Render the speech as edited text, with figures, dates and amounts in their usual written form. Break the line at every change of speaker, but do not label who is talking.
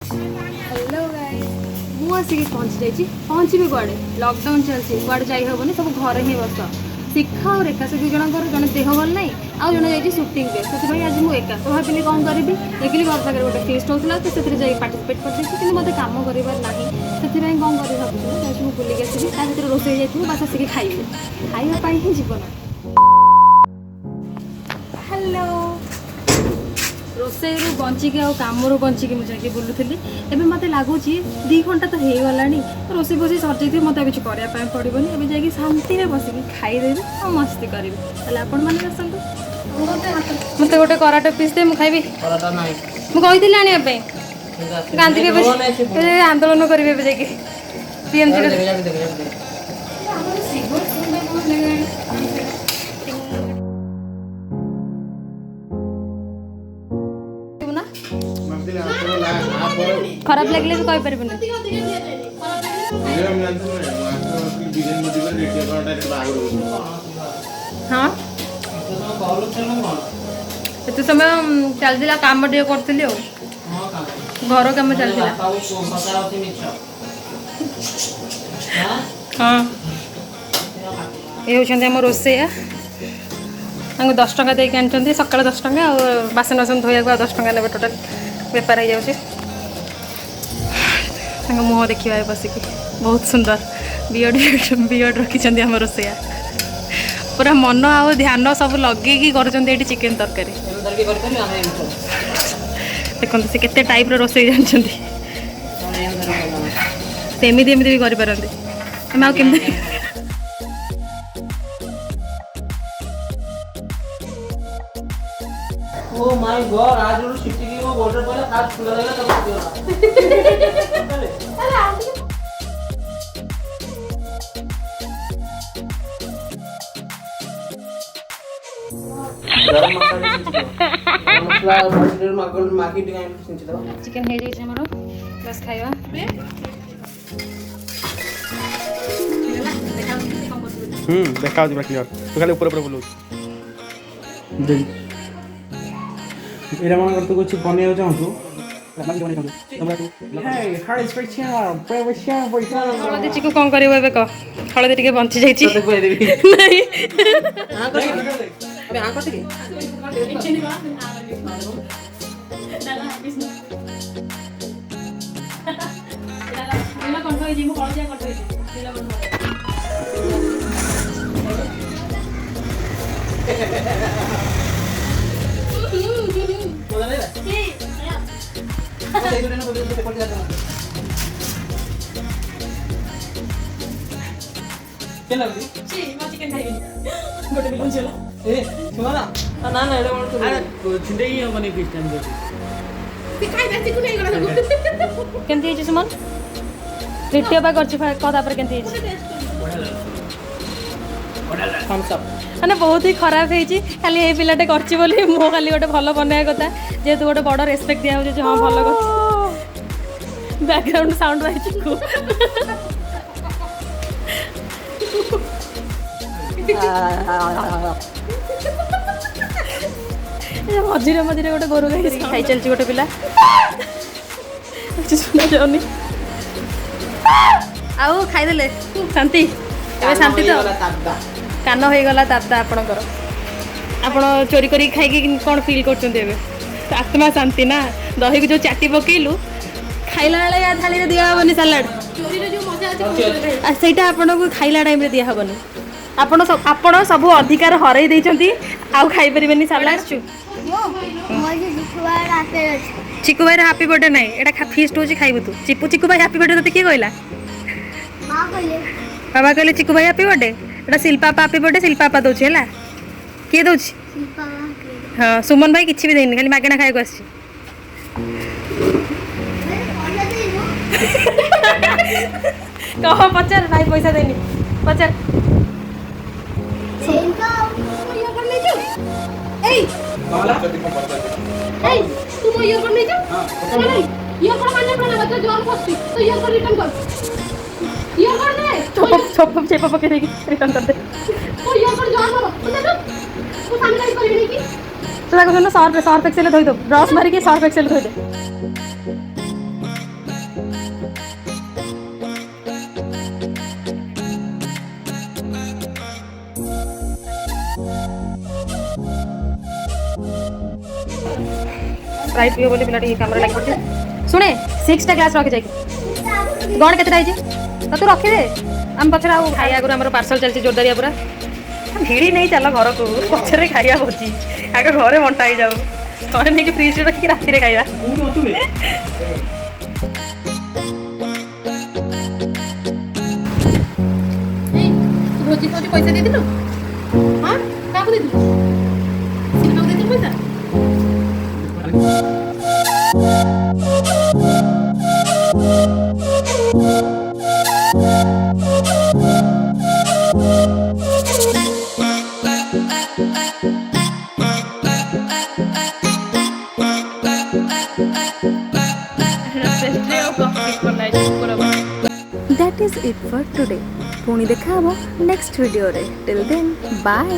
Hello guys मु आसिक पहुँची भी कड़े लॉकडाउन चलती कड़े जाइबनी सब घर ही बस शिखा और रेखा से दुई जन जन देह भल ना आउ जन जाइए सुटिंग से आज मुझे एका तो भाविली कौन करी देखिए घर पाखे गोटे फिस्ट होता तो से पार्टिसिपेट करते कि मत कम कर से कौन कर भाई बुलिक आसबि रोसे जाइए बास आसिक खाइबे खाइबा ही जीवन। हेलो रोसे बंचिकी आ कम बंचिकी मुझे बुलूली एवं मत लगुच 2 घंटा तो हो गला रोसे बस सर मत किसी करने पड़ोनी एवं जा शांति बसिक खाईदेवी और मस्ती करी आपण मैंने आसतु मत गोटे कराटे पीस दे मुझे मुझे आने गांधी आंदोलन करेंगे जा खराब लगे भी कही पार हाँ एत समय चलता कम टे करी घर कम चलता हाँ ये होती आम रोसैया 10 टଙ୍କା देके आनी सकाल 10 टଙ୍କା और बासन बासन धोया 10 टଙ୍କା ने टोटाल बेपार हो जाए मुँह देखा बसिक बहुत सुंदर बियड रखी आम रोसैया पूरा मन आ ध्यान सब लगे कर चिकेन तरकारी देखते से केते टाइप रोसई जानते सेमती एमती भी करपारती आम आमती
Oh my god, आज वो शिफ्ट की वो बॉर्डर पर आज खुला रहेगा तब
चिकेन है जे हमरो बस खाइबा
देखा दिबा क्लियर तो खाली ऊपर ऊपर बोलू
एरा मन करते कुछ बनेउ चाहू
हलदी चिकू कौन कर हलदी टे बंची जाइए केमती सुमन द्वितीय बार मैंने बहुत ही खराब है खाली ये पिलाटे कर मो खाली गोटे भल बनाया कथा जेहेतु गोटे बड़ रेस्पेक्ट दिया हो हाँ भल कर बैकग्राउंड साउंड रही मझे मझे गोटे गोरु गाई खाई चलती गोटे पिला सुना जाऊनी आउ खाईदे शांति शांति तो कान हो गला ताता आपणकर आपण चोरी करी खाई कौन फील कर आत्मा शांति ना दही को जो चाटी पकेलु खाइला बेले थाली दिहबनी सालाड से आपन को खाइला टाइम दिहबनी आपण सब अधिकार हरई देइचंती आउ खाई परिबेनी सालाड चिकू भाई हैप्पी बर्थडे नहीं एटा फीस्ट होची खाइबू तू चिकू भाई हैप्पी बर्थडे तते के कहला बाबा कहले चिकू भाई हैप्पी बर्थडे एटा शिल्पा हैप्पी बर्थडे शिल्पा दउछि हला के दउछि हाँ सुमन भाई किछि भी देनी खाली मागणा खाइ को आछि कह पचार भाई पैसा देनी पचार
तुम ये कर नहीं जाओ ये कर मानने पड़ेगा बच्चा जोर फंसती तो ये कर रिटर्न कर ये कर दे
चोप चेप पके देगी रिटर्न कर दे
तो ये कर जोर मारो तो सामने नहीं करेगी की
तो ताको न सर्फ एक्सेल धोई दो ब्रश मारी के सर्फ एक्सेल धोई दे स्प्राइट पियो बोली पिलाटी कैमरा लाग पड़े सुने 6टा ग्लास रखे जाके गण केतेटा आइजे तो तू रखी दे हम पछरा आ खाई आगु हमर पार्सल चलची जोरदारिया पूरा भिड़ी नहीं चल घर को पछरे खाइया होची आगे घरे बंटाई जाऊ घरे नहीं कि फ्रिज रखी राति रे खाइबा
भोजी भोजी पैसा दे दिलु हां काको दे दिलु सिनेमा दे दिलु पैसा
That is it for today. पुणी देखा नेक्स्ट वीडियो रे टिल देन बाय